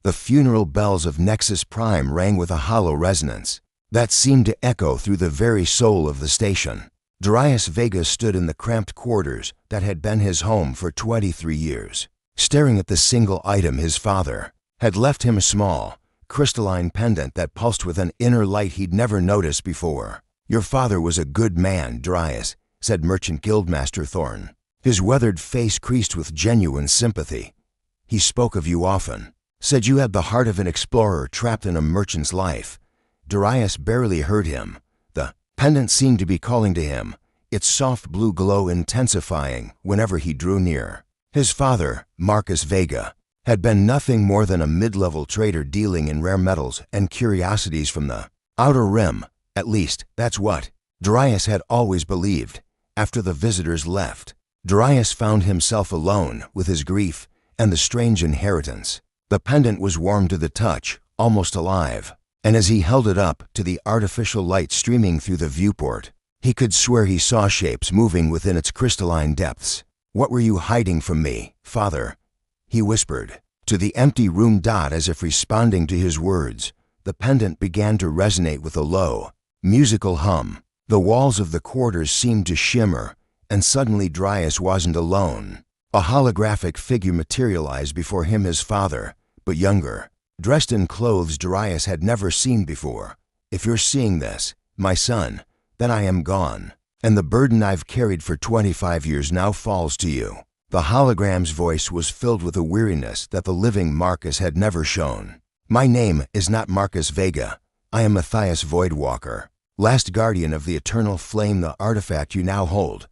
The funeral bells of Nexus Prime rang with a hollow resonance that seemed to echo through the very soul of the station. Darius Vega stood in the cramped quarters that had been his home for 23 years, staring at the single item his father had left him, a small, crystalline pendant that pulsed with an inner light he'd never noticed before. "Your father was a good man, Darius," said Merchant Guildmaster Thorne, his weathered face creased with genuine sympathy. "He spoke of you often, said you had the heart of an explorer trapped in a merchant's life." Darius barely heard him. The pendant seemed to be calling to him, its soft blue glow intensifying whenever he drew near. His father, Marcus Vega, had been nothing more than a mid-level trader dealing in rare metals and curiosities from the Outer Rim. At least, that's what Darius had always believed. After the visitors left, Darius found himself alone with his grief and the strange inheritance. The pendant was warm to the touch, almost alive, and as he held it up to the artificial light streaming through the viewport, he could swear he saw shapes moving within its crystalline depths. "What were you hiding from me, father?" he whispered. To the empty room. As if responding to his words, the pendant began to resonate with a low, musical hum. The walls of the quarters seemed to shimmer, and suddenly Darius wasn't alone. A holographic figure materialized before him, his father, but younger, dressed in clothes Darius had never seen before. "If you're seeing this, my son, then I am gone, and the burden I've carried for 25 years now falls to you." The hologram's voice was filled with a weariness that the living Marcus had never shown. "My name is not Marcus Vega. I am Matthias Voidwalker, last guardian of the eternal flame, the artifact you now hold."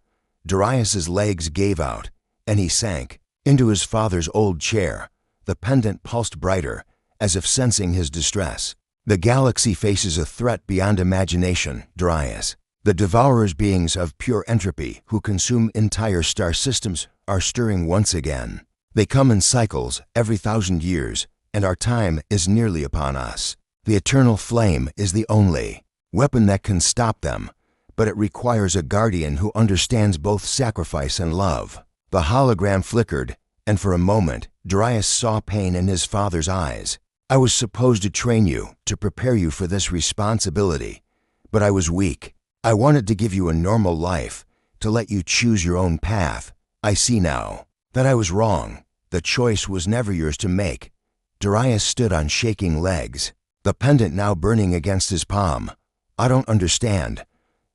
Darius's legs gave out, and he sank into his father's old chair. The pendant pulsed brighter, as if sensing his distress. "The galaxy faces a threat beyond imagination, Darius. The devourers, beings of pure entropy who consume entire star systems, are stirring once again. They come in cycles every 1,000 years, and our time is nearly upon us. The eternal flame is the only weapon that can stop them, but it requires a guardian who understands both sacrifice and love." The hologram flickered, and for a moment, Darius saw pain in his father's eyes. "I was supposed to train you, to prepare you for this responsibility, but I was weak. I wanted to give you a normal life, to let you choose your own path. I see now that I was wrong. The choice was never yours to make." Darius stood on shaking legs, the pendant now burning against his palm. "I don't understand.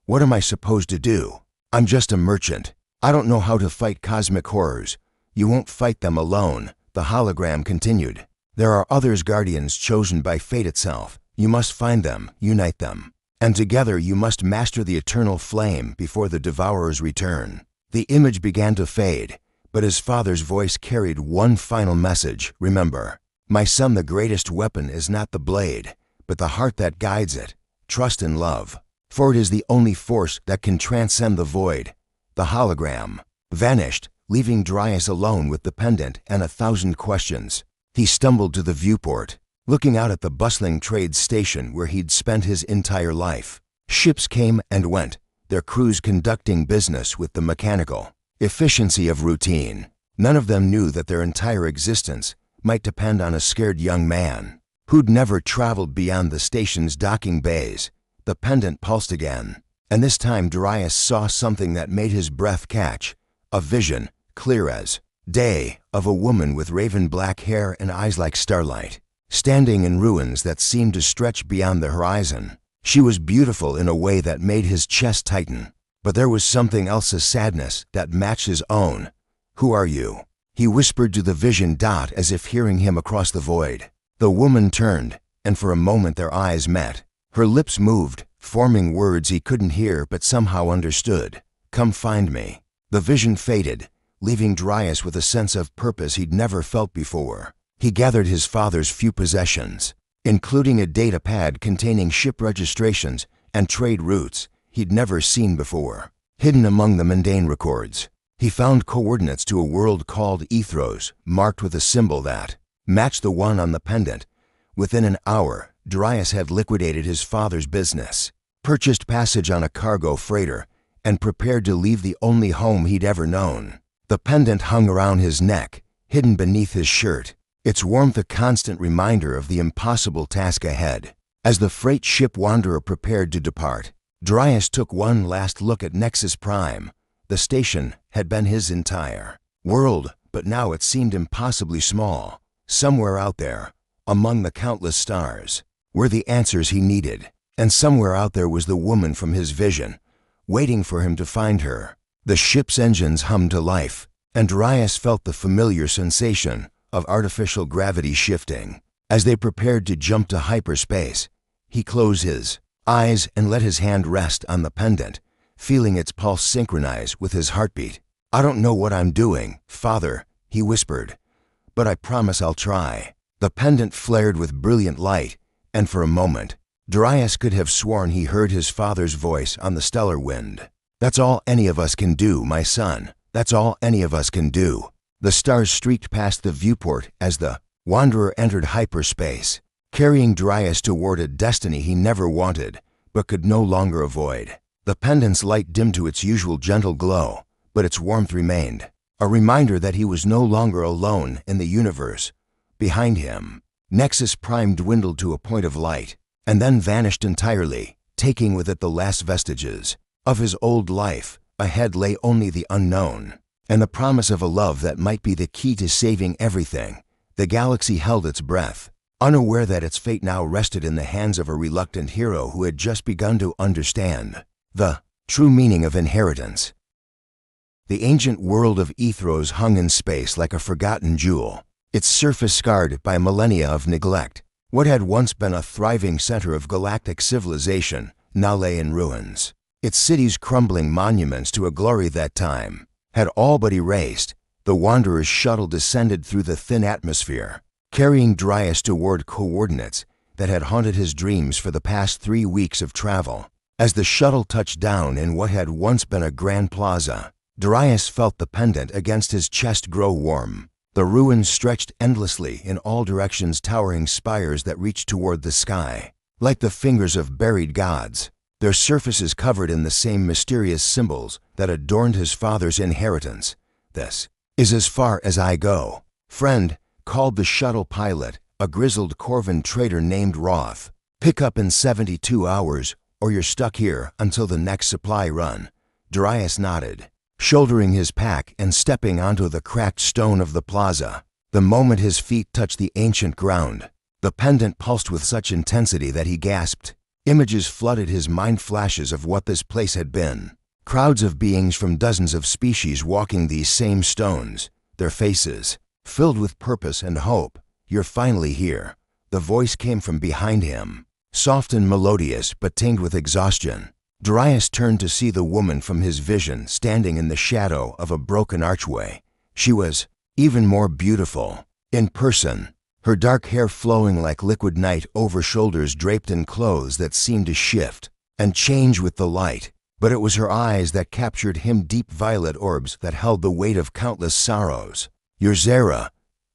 What am I supposed to do? I'm just a merchant. I don't know how to fight cosmic horrors." "You won't fight them alone," the hologram continued. "There are others, guardians chosen by fate itself. You must find them, unite them, and together you must master the eternal flame before the devourers return." The image began to fade, but his father's voice carried one final message. "Remember, my son, the greatest weapon is not the blade, but the heart that guides it. Trust in love, for it is the only force that can transcend the void." The hologram vanished, leaving Darius alone with the pendant and 1,000 questions. He stumbled to the viewport, looking out at the bustling trade station where he'd spent his entire life. Ships came and went, their crews conducting business with the mechanical efficiency of routine. None of them knew that their entire existence might depend on a scared young man who'd never traveled beyond the station's docking bays. The pendant pulsed again, and this time Darius saw something that made his breath catch. A vision, clear as day, of a woman with raven black hair and eyes like starlight, standing in ruins that seemed to stretch beyond the horizon. She was beautiful in a way that made his chest tighten, but there was something else, a sadness that matched his own. "Who are you?" he whispered to the vision. As if hearing him across the void, the woman turned, and for a moment their eyes met. Her lips moved, forming words he couldn't hear but somehow understood. "Come find me." The vision faded, leaving Darius with a sense of purpose he'd never felt before. He gathered his father's few possessions, including a data pad containing ship registrations and trade routes he'd never seen before. Hidden among the mundane records, he found coordinates to a world called Ethros, marked with a symbol that matched the one on the pendant. Within an hour, Darius had liquidated his father's business, purchased passage on a cargo freighter, and prepared to leave the only home he'd ever known. The pendant hung around his neck, hidden beneath his shirt, its warmth a constant reminder of the impossible task ahead. As the freight ship Wanderer prepared to depart, Darius took one last look at Nexus Prime. The station had been his entire world, but now it seemed impossibly small. Somewhere out there, among the countless stars, were the answers he needed. And somewhere out there was the woman from his vision, waiting for him to find her. The ship's engines hummed to life, and Darius felt the familiar sensation of artificial gravity shifting. As they prepared to jump to hyperspace, he closed his eyes and let his hand rest on the pendant, feeling its pulse synchronize with his heartbeat. "I don't know what I'm doing, Father," he whispered, "but I promise I'll try." The pendant flared with brilliant light, and for a moment, Darius could have sworn he heard his father's voice on the stellar wind. "That's all any of us can do, my son. That's all any of us can do." The stars streaked past the viewport as the Wanderer entered hyperspace, carrying Darius toward a destiny he never wanted, but could no longer avoid. The pendant's light dimmed to its usual gentle glow, but its warmth remained, a reminder that he was no longer alone in the universe. Behind him, Nexus Prime dwindled to a point of light, and then vanished entirely, taking with it the last vestiges of his old life. Ahead lay only the unknown, and the promise of a love that might be the key to saving everything. The galaxy held its breath, unaware that its fate now rested in the hands of a reluctant hero who had just begun to understand the true meaning of inheritance. The ancient world of Ethros hung in space like a forgotten jewel, its surface scarred by millennia of neglect. What had once been a thriving center of galactic civilization now lay in ruins. Its cities crumbling monuments to a glory that time had all but erased. The Wanderer's shuttle descended through the thin atmosphere, carrying Darius toward coordinates that had haunted his dreams for the past 3 weeks of travel. As the shuttle touched down in what had once been a grand plaza, Darius felt the pendant against his chest grow warm. The ruins stretched endlessly in all directions, towering spires that reached toward the sky, like the fingers of buried gods, their surfaces covered in the same mysterious symbols that adorned his father's inheritance. "This is as far as I go, friend," called the shuttle pilot, a grizzled Corvan trader named Roth. "Pick up in 72 hours, or you're stuck here until the next supply run." Darius nodded, shouldering his pack and stepping onto the cracked stone of the plaza. The moment his feet touched the ancient ground, the pendant pulsed with such intensity that he gasped. Images flooded his mind, flashes of what this place had been. Crowds of beings from dozens of species walking these same stones, their faces filled with purpose and hope. "You're finally here." The voice came from behind him, soft and melodious but tinged with exhaustion. Darius turned to see the woman from his vision standing in the shadow of a broken archway. She was even more beautiful in person, her dark hair flowing like liquid night over shoulders draped in clothes that seemed to shift and change with the light. But it was her eyes that captured him, deep violet orbs that held the weight of countless sorrows. "You're Zara,"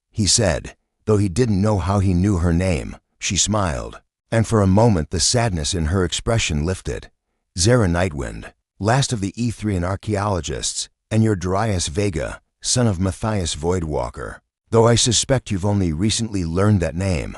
he said, though he didn't know how he knew her name. She smiled, and for a moment the sadness in her expression lifted. "Zara Nightwind, last of the Ethrian archaeologists, and you're Darius Vega, son of Matthias Voidwalker, though I suspect you've only recently learned that name."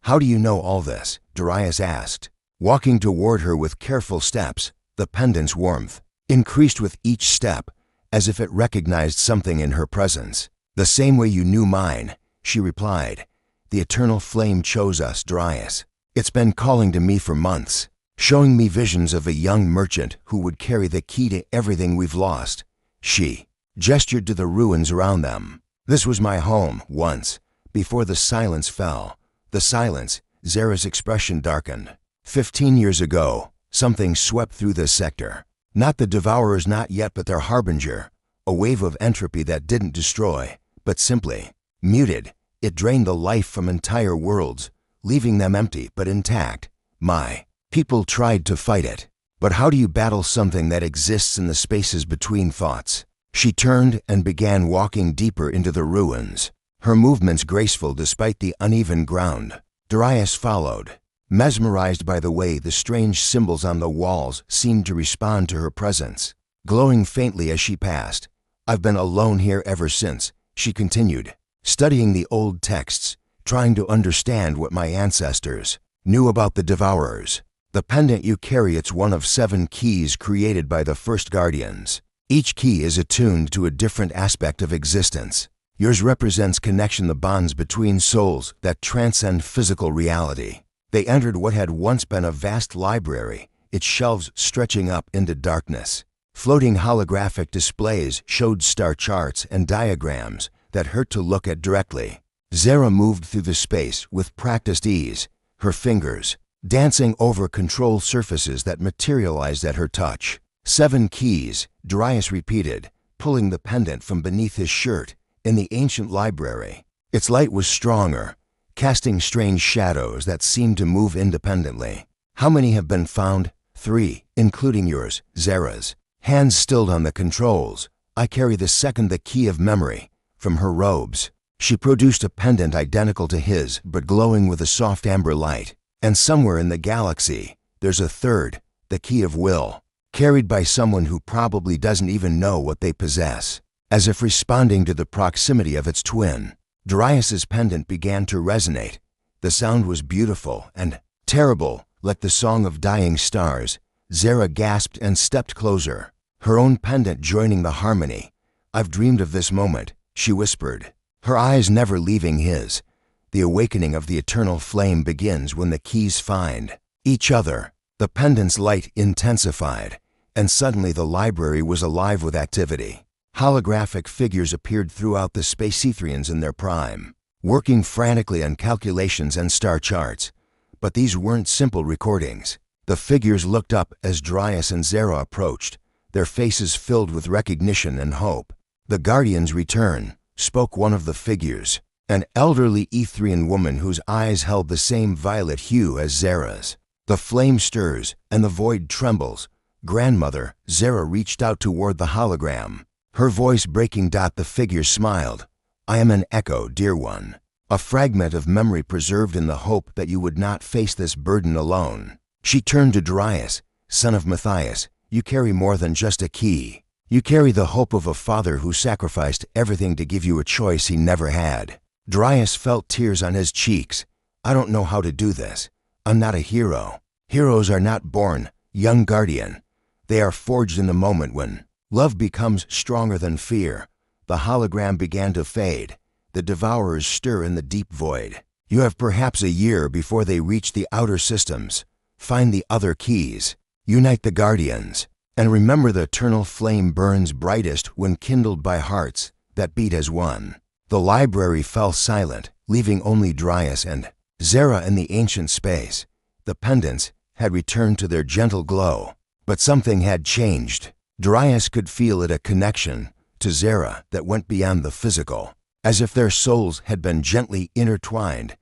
"How do you know all this?" Darius asked, walking toward her with careful steps. The pendant's warmth increased with each step, as if it recognized something in her presence. "The same way you knew mine," she replied. "The eternal flame chose us, Darius. It's been calling to me for months, showing me visions of a young merchant who would carry the key to everything we've lost." She gestured to the ruins around them. "This was my home, once, before the silence fell." The silence, Zara's expression darkened. 15 years ago, something swept through this sector. Not the devourers, not yet, but their harbinger. A wave of entropy that didn't destroy, but simply muted. It drained the life from entire worlds, leaving them empty but intact. My people tried to fight it. But how do you battle something that exists in the spaces between thoughts? She turned and began walking deeper into the ruins, her movements graceful despite the uneven ground. Darius followed, mesmerized by the way the strange symbols on the walls seemed to respond to her presence, glowing faintly as she passed. "I've been alone here ever since," she continued, studying the old texts, trying to understand what my ancestors knew about the Devourers. The pendant you carry, it's one of 7 keys created by the first guardians. Each key is attuned to a different aspect of existence. Yours represents connection, the bonds between souls that transcend physical reality. They entered what had once been a vast library, its shelves stretching up into darkness. Floating holographic displays showed star charts and diagrams that hurt to look at directly. Zara moved through the space with practiced ease, her fingers dancing over control surfaces that materialized at her touch. 7 keys, Darius repeated, pulling the pendant from beneath his shirt in the ancient library. Its light was stronger, casting strange shadows that seemed to move independently. How many have been found? 3, including yours, Zara's. Hands stilled on the controls. I carry the second, the key of memory. From her robes, she produced a pendant identical to his, but glowing with a soft amber light. And somewhere in the galaxy, there's a third, the key of will, carried by someone who probably doesn't even know what they possess. As if responding to the proximity of its twin, Darius's pendant began to resonate. The sound was beautiful and terrible, like the song of dying stars. Zara gasped and stepped closer, her own pendant joining the harmony. I've dreamed of this moment, she whispered, her eyes never leaving his. The awakening of the eternal flame begins when the keys find each other. The pendant's light intensified, and suddenly the library was alive with activity. Holographic figures appeared throughout the Spacethrians in their prime, working frantically on calculations and star charts. But these weren't simple recordings. The figures looked up as Darius and Zara approached, their faces filled with recognition and hope. The Guardian's return, spoke one of the figures, an elderly Etherian woman whose eyes held the same violet hue as Zara's. The flame stirs, and the void trembles. Grandmother, Zara reached out toward the hologram, her voice breaking. The figure smiled. I am an echo, dear one, a fragment of memory preserved in the hope that you would not face this burden alone. She turned to Darius. Son of Matthias, you carry more than just a key. You carry the hope of a father who sacrificed everything to give you a choice he never had. Darius felt tears on his cheeks. I don't know how to do this. I'm not a hero. Heroes are not born, young guardian. They are forged in the moment when love becomes stronger than fear. The hologram began to fade. The Devourers stir in the deep void. You have perhaps a year before they reach the outer systems. Find the other keys. Unite the Guardians. And remember, the eternal flame burns brightest when kindled by hearts that beat as one. The library fell silent, leaving only Darius and Zara in the ancient space. The pendants had returned to their gentle glow, but something had changed. Darius could feel it, a connection to Zara that went beyond the physical, as if their souls had been gently intertwined.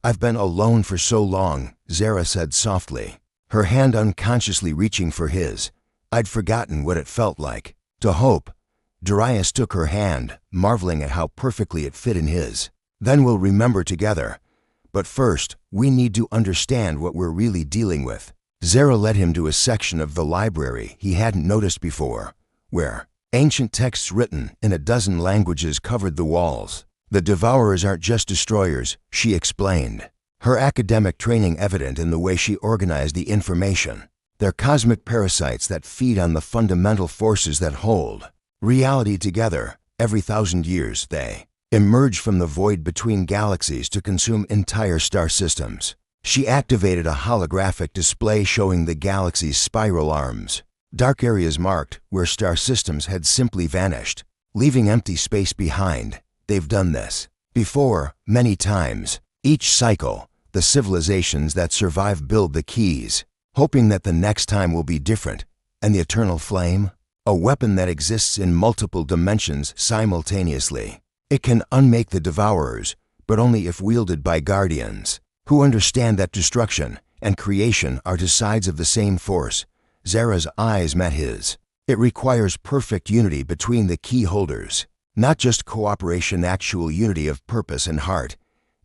I've been alone for so long, Zara said softly, her hand unconsciously reaching for his. I'd forgotten what it felt like to hope. Darius took her hand, marveling at how perfectly it fit in his. Then we'll remember together. But first, we need to understand what we're really dealing with. Zara led him to a section of the library he hadn't noticed before, where ancient texts written in a dozen languages covered the walls. The Devourers aren't just destroyers, she explained, her academic training evident in the way she organized the information. They're cosmic parasites that feed on the fundamental forces that hold reality together. Every 1,000 years, they emerge from the void between galaxies to consume entire star systems. She activated a holographic display showing the galaxy's spiral arms, dark areas marked where star systems had simply vanished, leaving empty space behind. They've done this before, many times. Each cycle, the civilizations that survive build the keys, hoping that the next time will be different. And the eternal flame? A weapon that exists in multiple dimensions simultaneously. It can unmake the Devourers, but only if wielded by Guardians, who understand that destruction and creation are two sides of the same force. Zara's eyes met his. It requires perfect unity between the key holders, not just cooperation, actual unity of purpose and heart.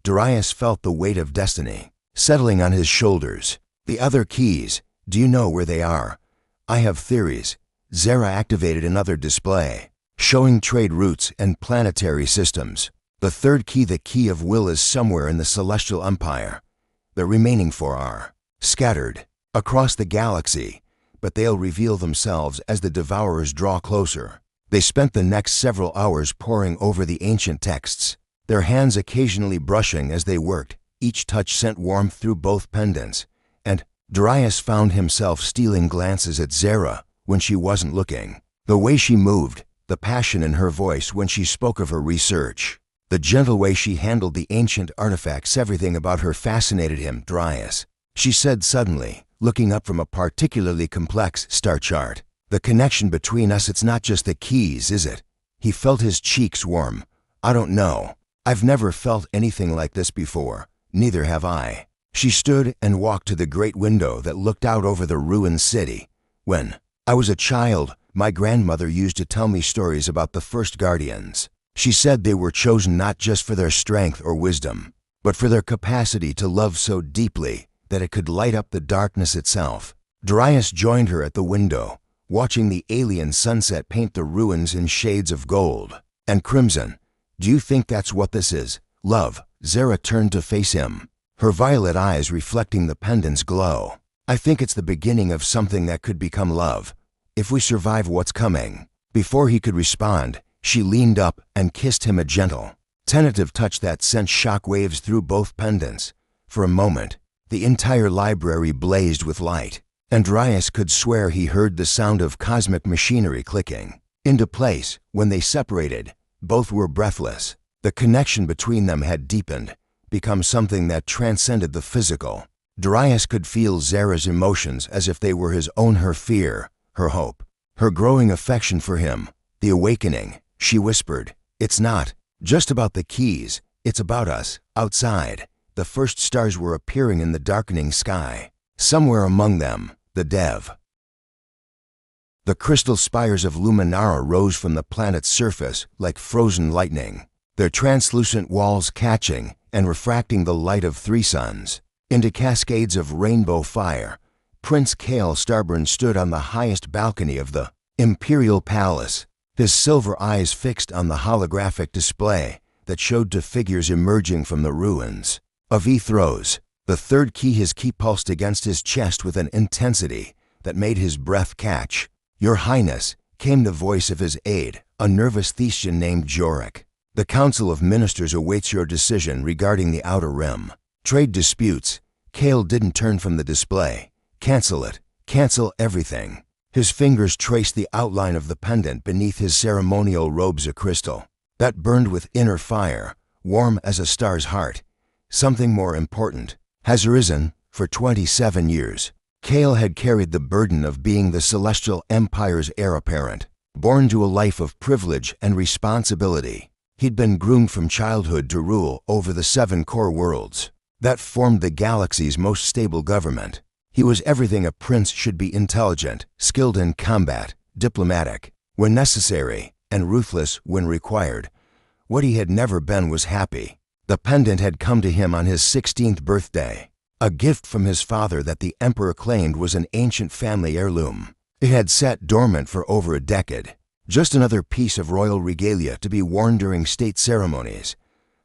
Darius felt the weight of destiny settling on his shoulders. The other keys, do you know where they are? I have theories. Zara activated another display, showing trade routes and planetary systems. The third key, the key of will, is somewhere in the celestial empire. The remaining four are scattered across the galaxy, but they'll reveal themselves as the devourers draw closer. They spent the next several hours poring over the ancient texts, their hands occasionally brushing as they worked. Each touch sent warmth through both pendants, and Darius found himself stealing glances at Zara when she wasn't looking. The way she moved, the passion in her voice when she spoke of her research, the gentle way she handled the ancient artifacts, everything about her fascinated him. Darius, she said suddenly, looking up from a particularly complex star chart. The connection between us, it's not just the keys, is it? He felt his cheeks warm. I don't know. I've never felt anything like this before. Neither have I. She stood and walked to the great window that looked out over the ruined city. When I was a child, my grandmother used to tell me stories about the first guardians. She said they were chosen not just for their strength or wisdom, but for their capacity to love so deeply that it could light up the darkness itself. Darius joined her at the window, watching the alien sunset paint the ruins in shades of gold and crimson. Do you think that's what this is? Love? Zara turned to face him, her violet eyes reflecting the pendant's glow. I think it's the beginning of something that could become love, if we survive what's coming. Before he could respond, she leaned up and kissed him, a gentle, tentative touch that sent shock waves through both pendants. For a moment, the entire library blazed with light, and Darius could swear he heard the sound of cosmic machinery clicking into place. When they separated, both were breathless. The connection between them had deepened, become something that transcended the physical. Darius could feel Zara's emotions as if they were his own, her fear, her hope, her growing affection for him, the awakening. She whispered, "It's not just about the keys, it's about us." Outside, the first stars were appearing in the darkening sky. Somewhere among them, the crystal spires of Luminara rose from the planet's surface like frozen lightning, their translucent walls catching and refracting the light of three suns into cascades of rainbow fire. Prince Kale Starburn stood on the highest balcony of the Imperial Palace, his silver eyes fixed on the holographic display that showed two figures emerging from the ruins of Ethros. The third key, his key pulsed against his chest with an intensity that made his breath catch. "Your Highness," came the voice of his aide, a nervous Thesian named Jorik. "The Council of Ministers awaits your decision regarding the Outer Rim. Trade disputes." Kale didn't turn from the display. "Cancel it. Cancel everything." His fingers traced the outline of the pendant beneath his ceremonial robes, a crystal that burned with inner fire, warm as a star's heart. Something more important has arisen. For 27 years, Kale had carried the burden of being the Celestial Empire's heir apparent, born to a life of privilege and responsibility. He'd been groomed from childhood to rule over the 7 core worlds that formed the galaxy's most stable government. He was everything a prince should be: intelligent, skilled in combat, diplomatic when necessary, and ruthless when required. What he had never been was happy. The pendant had come to him on his 16th birthday, a gift from his father that the Emperor claimed was an ancient family heirloom. It had sat dormant for over a decade, just another piece of royal regalia to be worn during state ceremonies.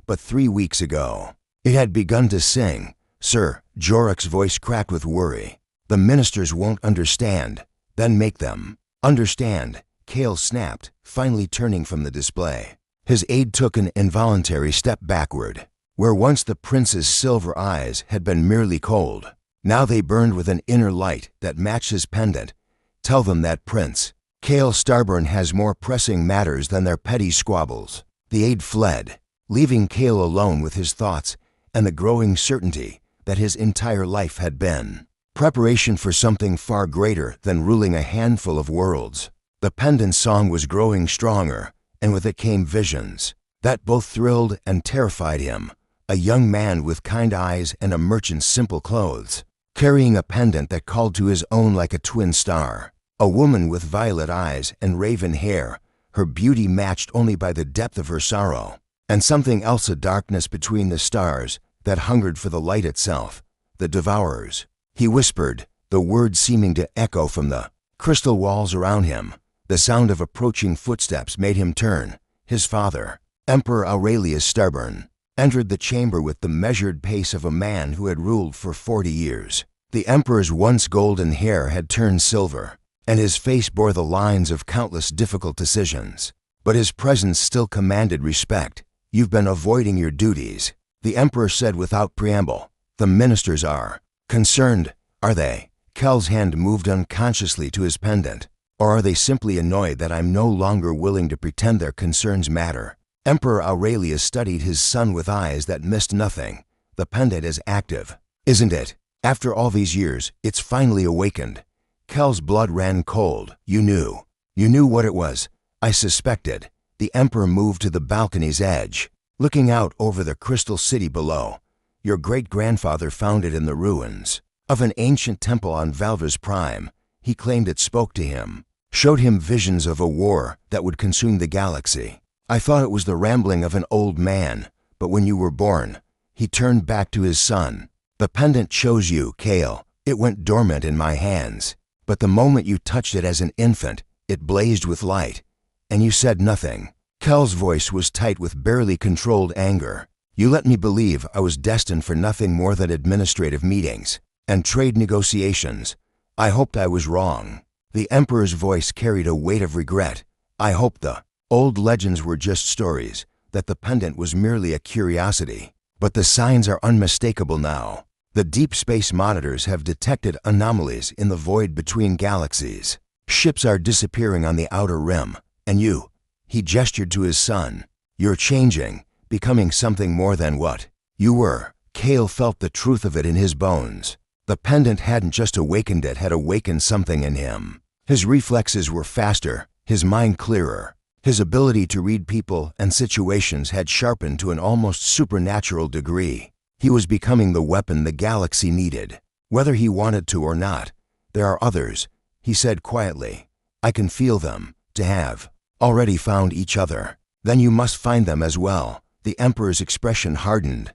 But 3 weeks ago, it had begun to sing. "Sir," Jorik's voice cracked with worry, "the ministers won't understand." "Then make them understand," Kale snapped, finally turning from the display. His aide took an involuntary step backward. Where once the prince's silver eyes had been merely cold, now they burned with an inner light that matched his pendant. "Tell them that Prince Kale Starburn has more pressing matters than their petty squabbles." The aide fled, leaving Kale alone with his thoughts and the growing certainty that his entire life had been preparation for something far greater than ruling a handful of worlds. The pendant's song was growing stronger, and with it came visions that both thrilled and terrified him. A young man with kind eyes and a merchant's simple clothes, carrying a pendant that called to his own like a twin star. A woman with violet eyes and raven hair, her beauty matched only by the depth of her sorrow. And something else, a darkness between the stars that hungered for the light itself. The Devourers. He whispered, the words seeming to echo from the crystal walls around him. The sound of approaching footsteps made him turn. His father. Emperor Aurelius Stubborn entered the chamber with the measured pace of a man who had ruled for 40 years. The emperor's once golden hair had turned silver, and his face bore the lines of countless difficult decisions. But his presence still commanded respect. "You've been avoiding your duties," the emperor said without preamble. "The ministers are concerned, are they?" Kel's hand moved unconsciously to his pendant. "Or are they simply annoyed that I'm no longer willing to pretend their concerns matter?" Emperor Aurelius studied his son with eyes that missed nothing. "The pendant is active, isn't it? After all these years, it's finally awakened." Kel's blood ran cold. You knew what it was." "I suspected." The emperor moved to the balcony's edge, looking out over the crystal city below. "Your great-grandfather found it in the ruins of an ancient temple on Valvas Prime. He claimed it spoke to him, showed him visions of a war that would consume the galaxy. I thought it was the rambling of an old man, but when you were born," he turned back to his son, "the pendant chose you, Kale. It went dormant in my hands, but the moment you touched it as an infant, it blazed with light, and you said nothing." Kel's voice was tight with barely controlled anger. "You let me believe I was destined for nothing more than administrative meetings and trade negotiations. I hoped I was wrong." The emperor's voice carried a weight of regret. "I hoped the old legends were just stories, that the pendant was merely a curiosity. But the signs are unmistakable now. The deep space monitors have detected anomalies in the void between galaxies. Ships are disappearing on the outer rim, and you," he gestured to his son, "you're changing, becoming something more than what you were." Kale felt the truth of it in his bones. The pendant hadn't just awakened, it had awakened something in him. His reflexes were faster, his mind clearer. His ability to read people and situations had sharpened to an almost supernatural degree. He was becoming the weapon the galaxy needed, whether he wanted to or not. "There are others," he said quietly. "I can feel them, to have already found each other. Then you must find them as well." The emperor's expression hardened.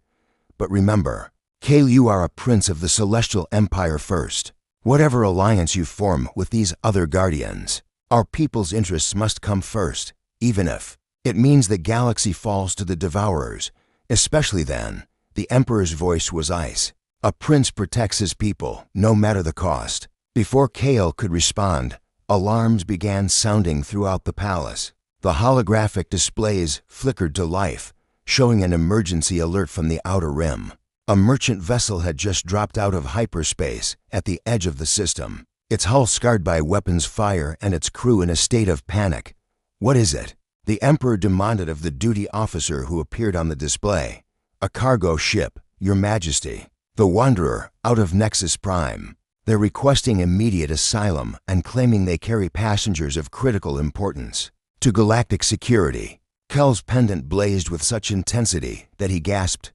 "But remember, Kale, you are a prince of the Celestial Empire first. Whatever alliance you form with these other guardians, our people's interests must come first, even if it means the galaxy falls to the devourers. Especially then." The emperor's voice was ice. "A prince protects his people, no matter the cost." Before Kale could respond, alarms began sounding throughout the palace. The holographic displays flickered to life, showing an emergency alert from the outer rim. A merchant vessel had just dropped out of hyperspace at the edge of the system, its hull scarred by weapons fire and its crew in a state of panic. "What is it?" the emperor demanded of the duty officer who appeared on the display. "A cargo ship, Your Majesty. The Wanderer, out of Nexus Prime. They're requesting immediate asylum and claiming they carry passengers of critical importance to Galactic security." Kel's pendant blazed with such intensity that he gasped.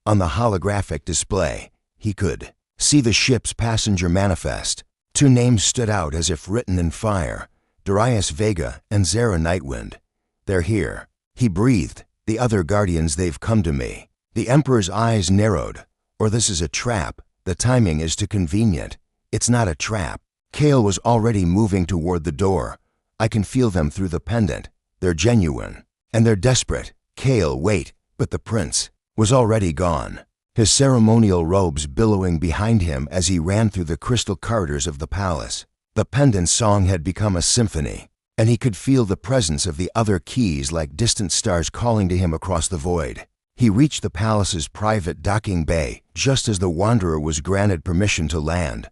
On the holographic display, he could see the ship's passenger manifest. Two names stood out as if written in fire: Darius Vega and Zara Nightwind. "They're here," he breathed. "The other guardians, they've come to me." The emperor's eyes narrowed. "Or this is a trap. The timing is too convenient." "It's not a trap." Kale was already moving toward the door. "I can feel them through the pendant. They're genuine. And they're desperate." "Kale, wait." But the prince was already gone, his ceremonial robes billowing behind him as he ran through the crystal corridors of the palace. The pendant's song had become a symphony, and he could feel the presence of the other keys like distant stars calling to him across the void. He reached the palace's private docking bay just as the Wanderer was granted permission to land.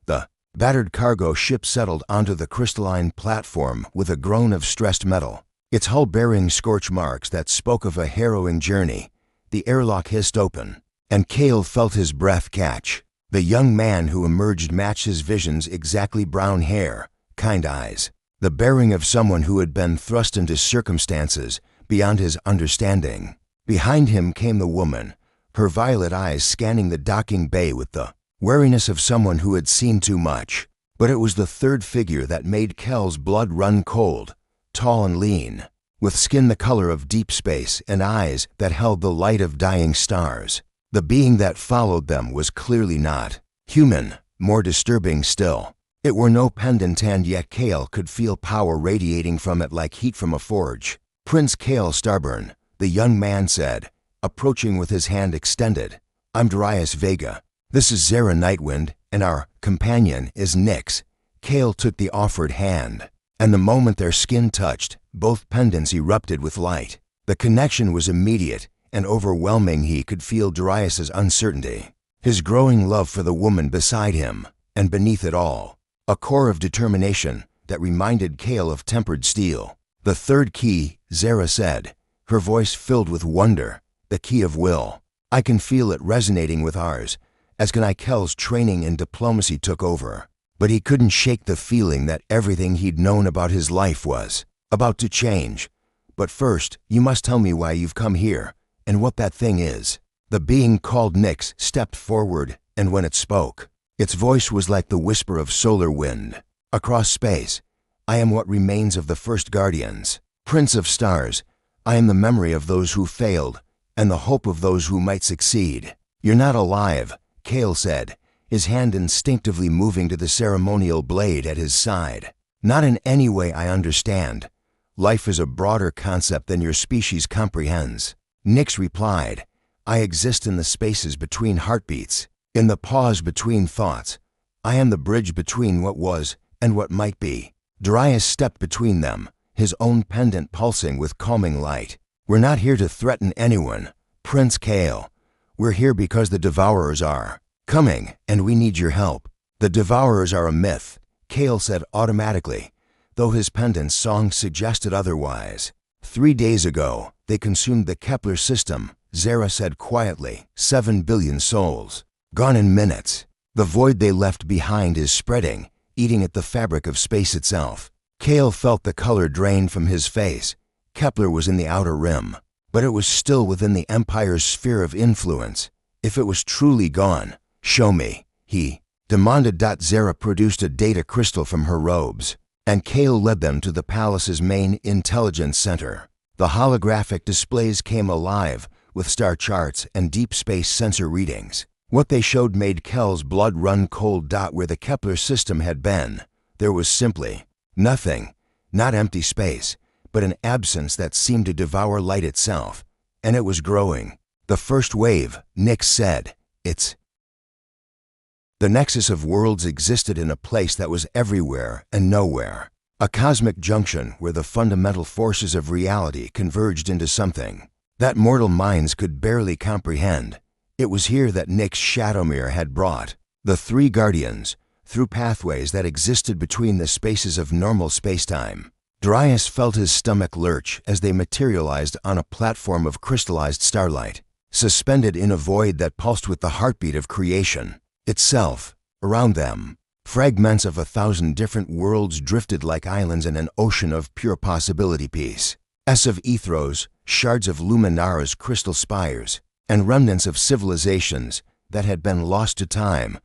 The battered cargo ship settled onto the crystalline platform with a groan of stressed metal, its hull bearing scorch marks that spoke of a harrowing journey. The airlock hissed open, and Kale felt his breath catch. The young man who emerged matched his visions exactly: brown hair, kind eyes, the bearing of someone who had been thrust into circumstances beyond his understanding. Behind him came the woman, her violet eyes scanning the docking bay with the wariness of someone who had seen too much. But it was the third figure that made Kel's blood run cold, tall and lean, with skin the color of deep space and eyes that held the light of dying stars. The being that followed them was clearly not human. More disturbing still, it wore no pendant, and yet Kale could feel power radiating from it like heat from a forge. Prince Kale Starburn, the young man said, approaching with his hand extended. I'm Darius Vega. This is Zara Nightwind, and our companion is Nyx. Kale took the offered hand, and the moment their skin touched, both pendants erupted with light. The connection was immediate and overwhelming. He could feel Darius's uncertainty, his growing love for the woman beside him, and beneath it all, a core of determination that reminded Kale of tempered steel. The third key, Zara said, her voice filled with wonder, the key of will. I can feel it resonating with ours, as can I. Kel's training in diplomacy took over, but he couldn't shake the feeling that everything he'd known about his life was about to change. But first, you must tell me why you've come here, and what that thing is. The being called Nyx stepped forward, and when it spoke, its voice was like the whisper of solar wind across space. I am what remains of the first guardians, Prince of Stars. I am the memory of those who failed, and the hope of those who might succeed. You're not alive, Kale said, his hand instinctively moving to the ceremonial blade at his side. Not in any way I understand. Life is a broader concept than your species comprehends. Nyx replied, I exist in the spaces between heartbeats, in the pause between thoughts. I am the bridge between what was and what might be. Darius stepped between them, his own pendant pulsing with calming light. We're not here to threaten anyone, Prince Kale. We're here because the Devourers are coming, and we need your help. The Devourers are a myth, Kale said automatically, though his pendant's song suggested otherwise. 3 days ago, they consumed the Kepler system, Zara said quietly. 7 billion souls. Gone in minutes. The void they left behind is spreading, eating at the fabric of space itself. Kale felt the color drain from his face. Kepler was in the outer rim, but it was still within the Empire's sphere of influence. If it was truly gone, show me, he demanded. Zara produced a data crystal from her robes, and Kale led them to the palace's main intelligence center. The holographic displays came alive with star charts and deep space sensor readings. What they showed made Kel's blood run cold. Where the Kepler system had been, there was simply nothing, not empty space, but an absence that seemed to devour light itself, and it was growing. The first wave, Nyx said, it's the nexus of worlds existed in a place that was everywhere and nowhere, a cosmic junction where the fundamental forces of reality converged into something that mortal minds could barely comprehend. It was here that Nyx Shadowmere had brought the 3 guardians through pathways that existed between the spaces of normal spacetime. Darius felt his stomach lurch as they materialized on a platform of crystallized starlight, suspended in a void that pulsed with the heartbeat of creation itself. Around them, fragments of 1,000 different worlds drifted like islands in an ocean of pure possibility. Peace of Ethros, shards of Luminara's crystal spires, and remnants of civilizations that had been lost to time.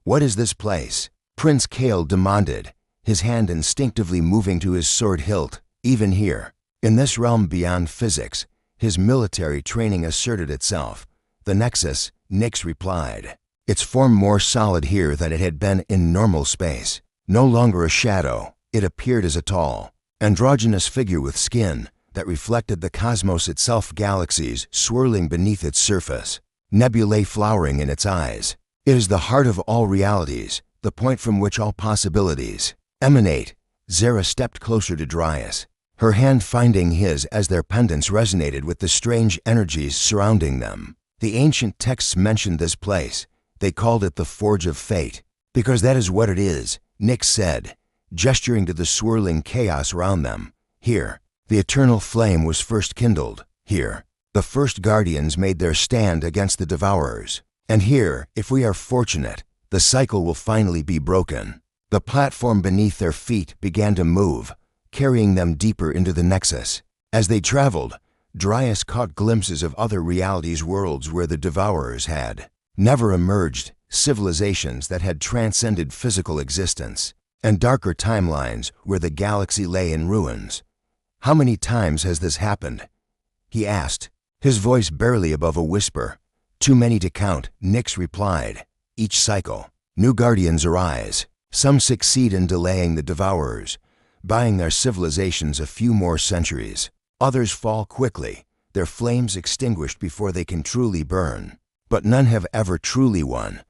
What is this place? Prince Kale demanded, his hand instinctively moving to his sword hilt. Even here, in this realm beyond physics, his military training asserted itself. The Nexus, Nyx replied. Its form more solid here than it had been in normal space. No longer a shadow, it appeared as a tall, androgynous figure with skin that reflected the cosmos itself, galaxies swirling beneath its surface, nebulae flowering in its eyes. It is the heart of all realities, the point from which all possibilities emanate. Zara stepped closer to Darius, her hand finding his as their pendants resonated with the strange energies surrounding them. The ancient texts mentioned this place. They called it the Forge of Fate, because that is what it is, Nyx said, gesturing to the swirling chaos around them. Here, the eternal flame was first kindled. Here, the first guardians made their stand against the Devourers. And here, if we are fortunate, the cycle will finally be broken. The platform beneath their feet began to move, carrying them deeper into the Nexus. As they traveled, Darius caught glimpses of other realities, worlds where the Devourers had never emerged, civilizations that had transcended physical existence, and darker timelines where the galaxy lay in ruins. How many times has this happened? He asked, his voice barely above a whisper. Too many to count, Nyx replied. Each cycle, new guardians arise. Some succeed in delaying the Devourers, buying their civilizations a few more centuries. Others fall quickly, their flames extinguished before they can truly burn. But none have ever truly won.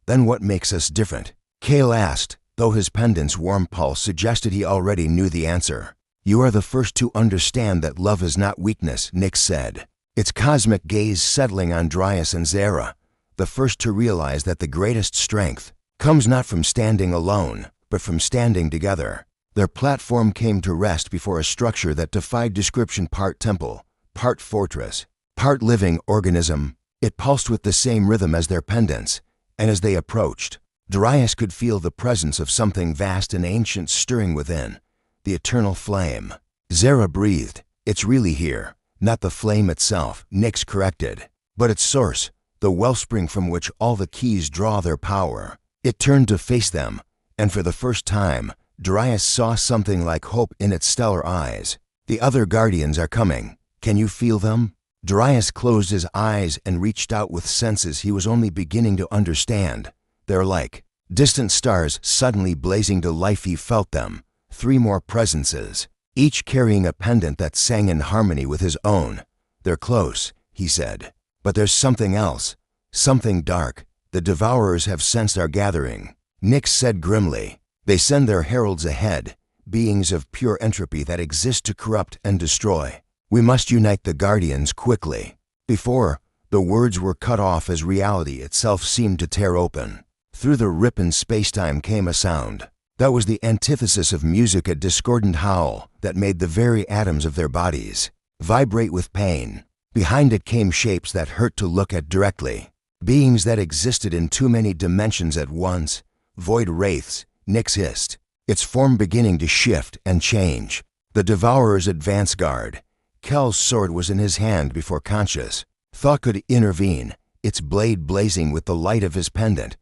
Then what makes us different? Kale asked, though his pendant's warm pulse suggested he already knew the answer. You are the first to understand that love is not weakness, Nyx said, its cosmic gaze settling on Darius and Zara, the first to realize that the greatest strength comes not from standing alone, but from standing together. Their platform came to rest before a structure that defied description, part temple, part fortress, part living organism. It pulsed with the same rhythm as their pendants, and as they approached, Darius could feel the presence of something vast and ancient stirring within, the eternal flame. Zara breathed. It's really here, not the flame itself, Nyx corrected, but its source, the wellspring from which all the keys draw their power. It turned to face them, and for the first time, Darius saw something like hope in its stellar eyes. The other guardians are coming. Can you feel them? Darius closed his eyes and reached out with senses he was only beginning to understand. They're like distant stars suddenly blazing to life. He felt them. 3 more presences, each carrying a pendant that sang in harmony with his own. They're close, he said. But there's something else. Something dark. The Devourers have sensed our gathering, Nyx said grimly. They send their heralds ahead, beings of pure entropy that exist to corrupt and destroy. We must unite the Guardians quickly. Before, the words were cut off as reality itself seemed to tear open. Through the rip in spacetime came a sound. That was the antithesis of music, a discordant howl that made the very atoms of their bodies vibrate with pain. Behind it came shapes that hurt to look at directly. Beings that existed in too many dimensions at once. Void wraiths, Nyx hissed, its form beginning to shift and change. The Devourer's advance guard. Kel's sword was in his hand before conscious thought could intervene, its blade blazing with the light of his pendant.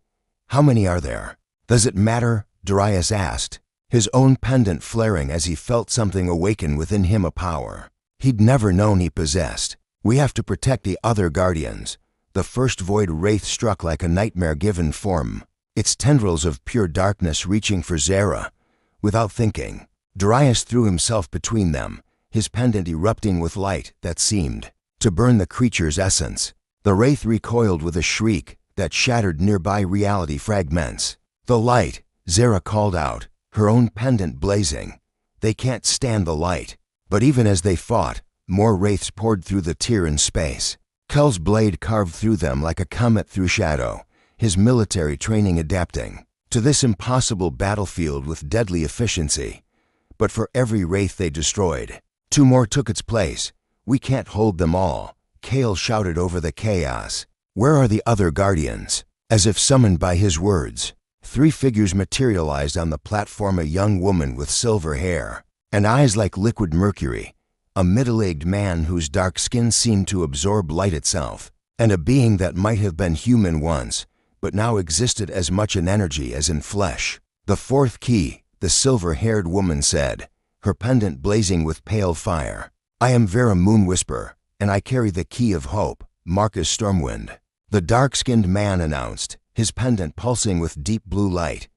How many are there? Does it matter? Darius asked, his own pendant flaring as he felt something awaken within him, a power he'd never known he possessed. We have to protect the other guardians. The first void wraith struck like a nightmare given form, its tendrils of pure darkness reaching for Zara. Without thinking, Darius threw himself between them, his pendant erupting with light that seemed to burn the creature's essence. The wraith recoiled with a shriek that shattered nearby reality fragments. The light, Zara called out, her own pendant blazing. They can't stand the light. But even as they fought, more wraiths poured through the tear in space. Kel's blade carved through them like a comet through shadow, his military training adapting to this impossible battlefield with deadly efficiency. But for every wraith they destroyed, 2 more took its place. We can't hold them all, Kale shouted over the chaos. Where are the other guardians? As if summoned by his words, 3 figures materialized on the platform, a young woman with silver hair and eyes like liquid mercury, a middle-aged man whose dark skin seemed to absorb light itself, and a being that might have been human once, but now existed as much in energy as in flesh. The 4th key, the silver-haired woman said, her pendant blazing with pale fire. I am Vera Moonwhisper, and I carry the key of hope, Marcus Stormwind. The dark-skinned man announced, his pendant pulsing with deep blue light.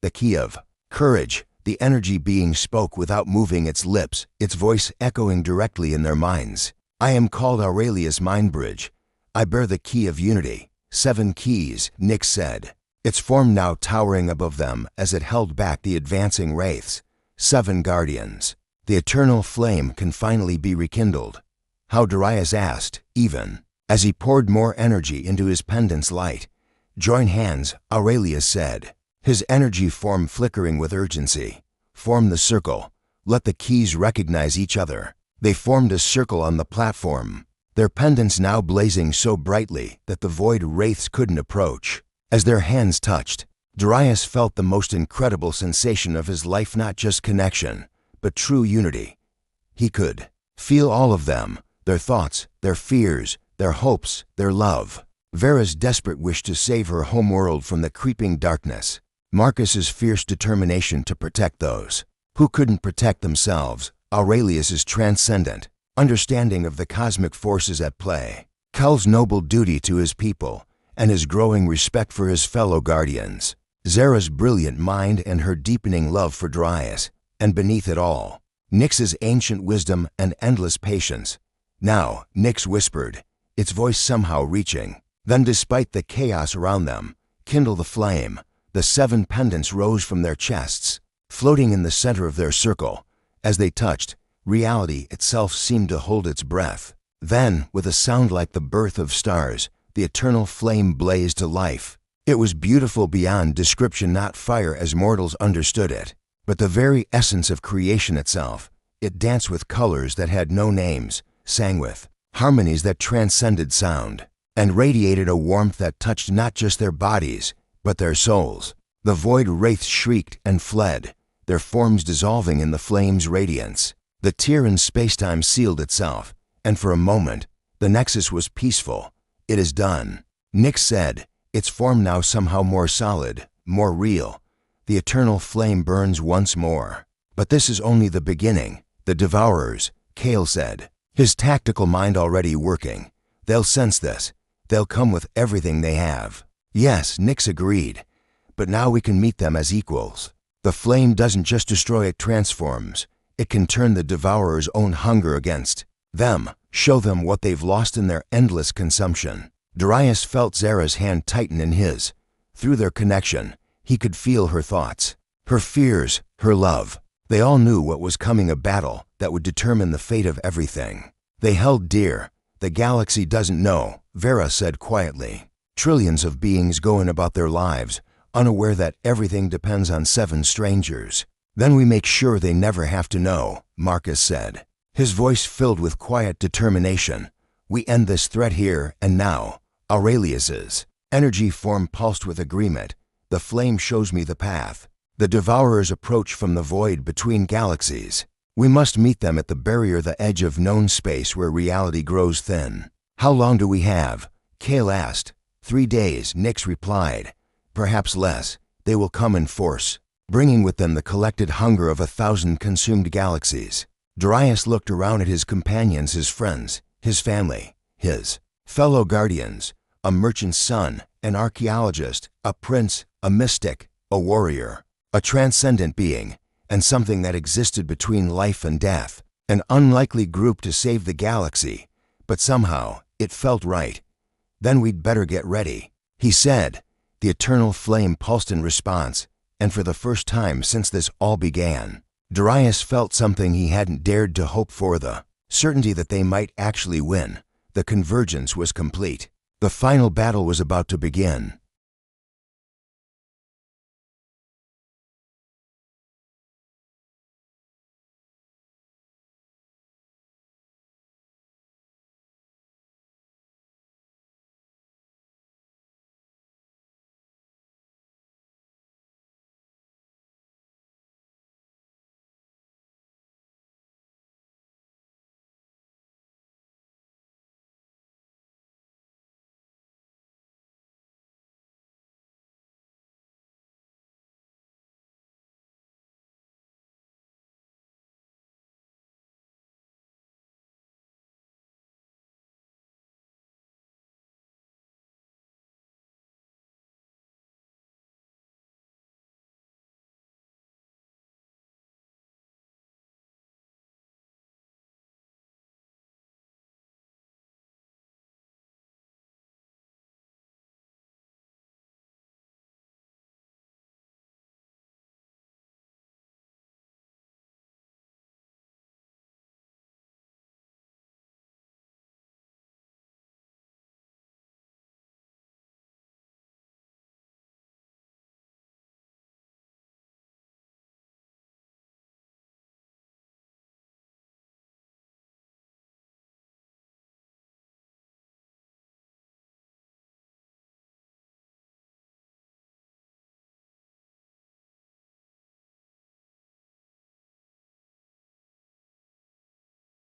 The key of courage. The energy being spoke without moving its lips, its voice echoing directly in their minds. I am called Aurelius Mindbridge. I bear the key of unity. 7 keys, Nyx said, its form now towering above them as it held back the advancing wraiths. 7 guardians. The eternal flame can finally be rekindled. How? Darius asked, even as he poured more energy into his pendant's light. Join hands, Aurelius said, his energy form flickering with urgency. Form the circle. Let the keys recognize each other. They formed a circle on the platform, their pendants now blazing so brightly that the void wraiths couldn't approach. As their hands touched, Darius felt the most incredible sensation of his life, not just connection, but true unity. He could feel all of them, their thoughts, their fears, their hopes, their love. Vera's desperate wish to save her homeworld from the creeping darkness. Marcus's fierce determination to protect those who couldn't protect themselves. Aurelius's transcendent understanding of the cosmic forces at play. Kel's noble duty to his people and his growing respect for his fellow guardians. Zara's brilliant mind and her deepening love for Darius. And beneath it all, Nyx's ancient wisdom and endless patience. Now, Nyx whispered, its voice somehow reaching. Then, despite the chaos around them, kindle the flame. The 7 pendants rose from their chests, floating in the center of their circle. As they touched, reality itself seemed to hold its breath. Then, with a sound like the birth of stars, the eternal flame blazed to life. It was beautiful beyond description, not fire as mortals understood it, but the very essence of creation itself. It danced with colors that had no names, sang with harmonies that transcended sound, and radiated a warmth that touched not just their bodies, but their souls. The void wraiths shrieked and fled, their forms dissolving in the flame's radiance. The tear in spacetime sealed itself, and for a moment, the Nexus was peaceful. It is done, Nyx said, its form now somehow more solid, more real. The eternal flame burns once more. But this is only the beginning. The Devourers, Kale said, his tactical mind already working. They'll sense this. They'll come with everything they have. Yes, Nyx agreed. But now we can meet them as equals. The flame doesn't just destroy, it transforms. It can turn the Devourer's own hunger against them, show them what they've lost in their endless consumption. Darius felt Zara's hand tighten in his. Through their connection, he could feel her thoughts, her fears, her love. They all knew what was coming, a battle that would determine the fate of everything they held dear. The galaxy doesn't know, Vera said quietly. Trillions of beings going about their lives, unaware that everything depends on 7 strangers. Then we make sure they never have to know, Marcus said, his voice filled with quiet determination. We end this threat here and now. Aurelius's energy form pulsed with agreement. The flame shows me the path. The Devourers approach from the void between galaxies. We must meet them at the barrier, the edge of known space where reality grows thin. How long do we have? Kale asked. 3 days, Nyx replied. Perhaps less. They will come in force, bringing with them the collected hunger of 1,000 consumed galaxies. Darius looked around at his companions, his friends, his family, his fellow guardians, a merchant's son, an archaeologist, a prince, a mystic, a warrior, a transcendent being, and something that existed between life and death. An unlikely group to save the galaxy, but somehow it felt right. Then we'd better get ready, he said. The eternal flame pulsed in response, and for the first time since this all began, Darius felt something he hadn't dared to hope for, the certainty that they might actually win. The convergence was complete. The final battle was about to begin.